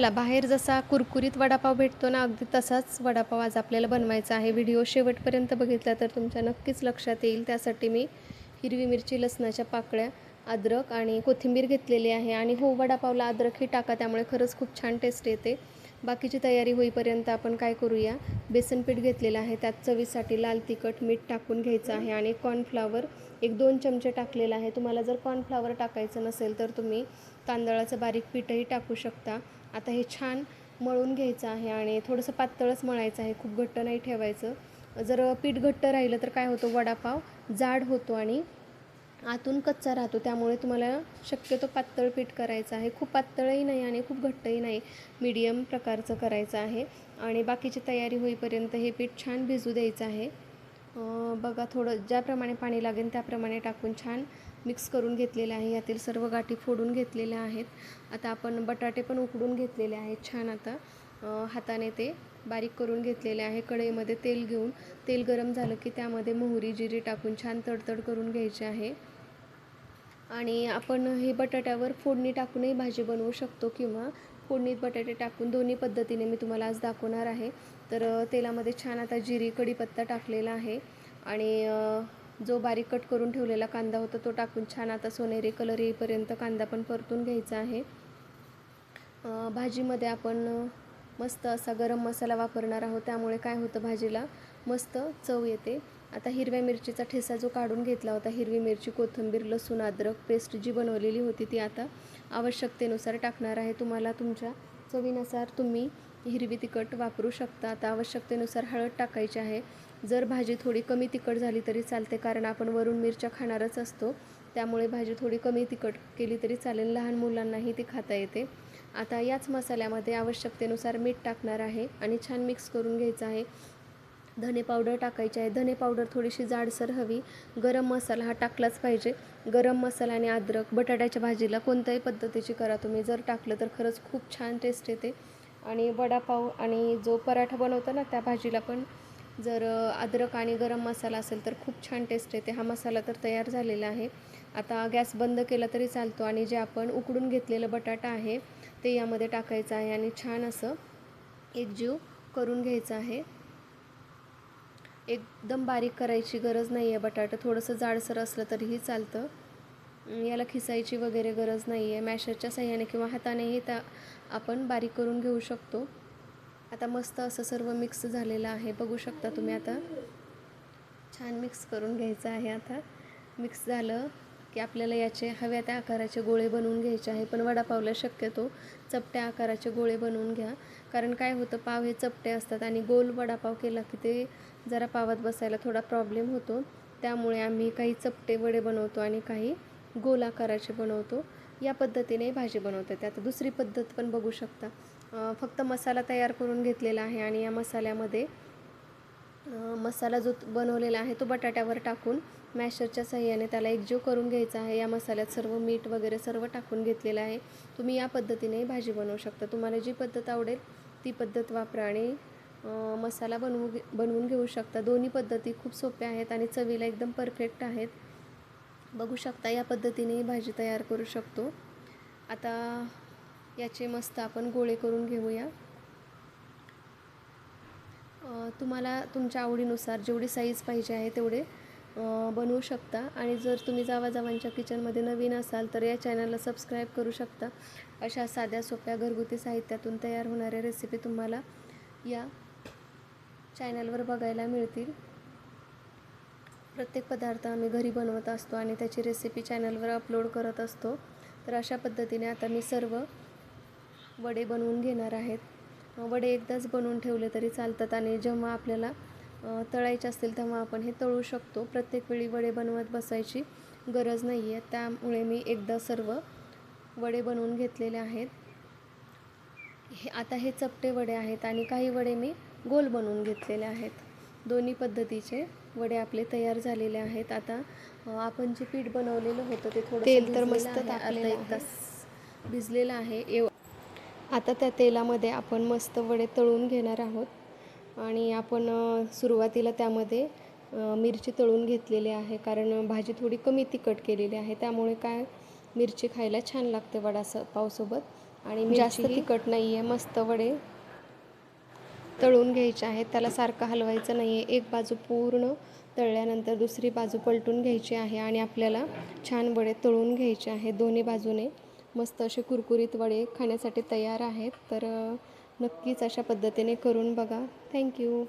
चला बाहेर जसा कुरकुरीत वडापाव भेटतो ना, अगदी तसाच वडापाव आज आपल्याला बनवायचा आहे. व्हिडिओ शेवटपर्यंत बघितला तर तुमच्या नक्कीच लक्षात येईल. त्यासाठी मी हिरवी मिरची, लसणाच्या पाकळ्या, अद्रक आणि कोथिंबीर घेतलेली आहे. आणि हो, वडापावला अद्रकही टाका, त्यामुळे खरंच खूप छान टेस्ट येते. बाकीची तयारी होईपर्यंत आपण काय करूया, बेसन पीठ घेतलेलं आहे. त्यात चवीसाठी लाल तिखट, मीठ टाकून घ्यायचं आहे आणि कॉर्नफ्लॉवर 1-2 चमचे टाकलेला आहे. तुम्हाला जर कॉर्नफ्लॉवर टाकायचं नसेल तर तुम्ही तांदळाचं बारीक पीठही टाकू शकता. आता हे छान मळून घ्यायचं आहे आणि थोडंसं पातळच मळायचं आहे, खूप घट्ट नाही ठेवायचं. जर पीठ घट्ट राहिलं तर काय होतं, वडापाव जाड होतो आणि आतून कच्चा राहतो. त्यामुळे तुम्हाला शक्यतो पातळ पीठ करायचं आहे. खूप पातळही नाही आणि खूप घट्टही नाही, मीडियम प्रकारचं करायचं आहे. आणि बाकीची तयारी होईपर्यंत हे पीठ छान भिजू द्यायचं आहे. बघा, थोडं ज्याप्रमाणे पाणी लागेल त्याप्रमाणे टाकून छान मिक्स करून घेतलेलं आहे. यातील सर्व गाठी फोडून घेतलेल्या आहेत. आता आपण बटाटे पण उकडून घेतलेले आहेत. छान आता हाताने ते बारीक करून घेतलेले आहे. कढईमध्ये तेल घेऊन तेल गरम झालं की त्यामध्ये मोहरी, जिरे टाकून छान तडतड करून घ्यायची आहे. आणि आपण हे बटाट्यावर फोडणी टाकूनही भाजी बनवू शकतो किंवा फोडणीत बटाटे टाकून, दोन्ही पद्धतीने मी तुम्हाला आज दाखवणार आहे. तर तेलामध्ये छान आता जिरी, कढीपत्ता टाकलेला आहे आणि जो बारीक कट करून ठेवलेला कांदा होता तो टाकून छान आता सोनेरी कलर येईपर्यंत कांदा पण परतून घ्यायचा आहे. भाजीमध्ये आपण मस्त असा गरम मसाला वापरणार आहोत, त्यामुळे काय होतं, भाजीला मस्त चव येते. आता हिरव्या मिरचीचा ठेसा जो काढून घेतला होता, हिरवी मिरची, कोथिंबीर, लसूण, अद्रक पेस्ट जी बनवलेली होती ती आता आवश्यकतेनुसार टाकणार आहे. तुम्हाला तुमच्या चवीनुसार तुम्ही हिरवी तिखट वापरू शकता. आता आवश्यकतेनुसार हळद टाकायची आहे. जर भाजी थोडी कमी तिखट झाली तरी चालते, कारण आपण वरून मिरच्या खाणारच असतो, त्यामुळे भाजी थोडी कमी तिखट केली तरी चालेल. लहान मुलांनाही ती खाता येते. आता याच मसाल्यामध्ये आवश्यकतेनुसार मीठ टाकणार आहे आणि छान मिक्स करून घ्यायचं आहे. धने पावडर टाकायची आहे. धने पावडर थोडीशी जाडसर हवी. गरम मसाला हा टाकलाच पाहिजे. गरम मसाला आणि अद्रक बटाट्याच्या भाजीला कोणत्याही पद्धतीची करा तुम्ही, जर टाकलं तर खरंच खूप छान टेस्ट येते. आणि वडापाव आणि जो पराठा बनवतो ना त्या भाजीला पण जर अद्रक आणि गरम मसाला असेल तर खूप छान टेस्ट येते. हा मसाला तर तयार झालेला आहे. आता गॅस बंद केला तरी चालतो आणि जे आपण उकडून घेतलेलं बटाटा आहे ते यामध्ये टाकायचं आहे आणि छान असं एकजीव करून घ्यायचं आहे. एकदम बारीक करायची गरज नाही आहे. बटाटा थोडंसं जाडसर असलं तरीही चालतं. याला खिसायची वगैरे गरज नाही आहे. मॅशरच्या साहाय्याने किंवा हातानेही आपण बारीक करून घेऊ शकतो. आता मस्त असं सर्व मिक्स झालेलं आहे, बघू शकता तुम्ही. आता छान मिक्स करून घ्यायचं आहे. आता मिक्स झालं की आपल्याला याचे हव्या त्या आकाराचे गोळे बनवून घ्यायचे आहे. पण वडापावला शक्यतो चपट्या आकाराचे गोळे बनवून घ्या, कारण काय होतं, पाव हे चपटे असतात आणि गोल वडापाव केला की ते जरा पावात बसायला थोडा प्रॉब्लेम होतो. त्यामुळे आम्ही काही चपटे वडे बनवतो आणि काही गोल आकाराचे बनवतो. या पद्धतीने भाजी बनवतात. आता दुसरी पद्धत पण बघू शकता. फक्त मसाला तयार करून घेतलेला आहे आणि या मसाल्यामध्ये मसाला जो बनवलेला आहे तो बटाट्यावर टाकून मॅशरच्या साहाय्याने त्याला एकजीव करून घ्यायचा आहे. या मसाल्यात सर्व मीठ वगैरे सर्व टाकून घेतलेलं आहे. तुम्ही या पद्धतीने भाजी बनवू शकता. तुम्हाला जी पद्धत आवडेल ती पद्धत वापरा आणि मसाला बनवून घेऊ शकता. दोन्ही पद्धती खूप सोप्या आहेत आणि चवीला एकदम परफेक्ट आहेत. बघू शकता, या पद्धतीने भाजी तयार करू शकतो. आता याचे मस्त आपण गोळे करून घेऊया. तुम्हाला तुमच्या आवडीनुसार जेवढी साईज पाहिजे आहे तेवढे बनवू शकता. आणि जर तुम्ही जावाजावांच्या किचनमध्ये नवीन असाल तर या चॅनलला सबस्क्राईब करू शकता. अशा साध्या सोप्या घरगुती साहित्यातून तयार होणाऱ्या रेसिपी तुम्हाला या चॅनलवर बघायला मिळतील. प्रत्येक पदार्थ आम्ही घरी बनवत असतो आणि त्याची रेसिपी चॅनलवर अपलोड करत असतो. तर अशा पद्धतीने आता मी सर्व वडे बनवून घेणार आहेत. वडे एकदाच बनवून ठेवले तरी चालतात आणि जेव्हा आपल्याला तळायचे असतील तेव्हा आपण हे तळू शकतो. प्रत्येक वेळी वडे बनवत बसायची गरज नाही आहे. त्यामुळे मी एकदा सर्व वडे बनवून घेतलेले आहेत. आता हे चपटे वडे आहेत आणि काही वडे मी गोल बनवून घेतलेले आहेत. दोन्ही पद्धतीचे वडे आपले तयार झालेले आहेत. आता आपण जे पीठ बनवलेलं होतं ते थोडं तेल तर मस्त टाकलेलं, एक तास भिजलेलं आहे. आता त्या तेलामध्ये आपण मस्त वडे तळून घेणार आहोत आणि आपण सुरुवातीला त्यामध्ये मिरची तळून घेतलेली आहे, कारण भाजी थोडी कमी तिखट केलेली आहे. त्यामुळे काय, मिरची खायला छान लागते वडापावसोबत. आणि जास्त तिखट नाही आहे. मस्त वडे तळून घ्यायचे आहेत. त्याला सारखं हलवायचं नाही आहे. एक बाजू पूर्ण तळल्यानंतर दुसरी बाजू पलटून घ्यायची आहे आणि आपल्याला छान वडे तळून घ्यायचे आहेत. दोन्ही बाजूने मस्त असे कुरकुरीत वडे खाण्यासाठी तयार आहेत. तर नक्कीच अशा पद्धतीने करून बघा. थँक्यू.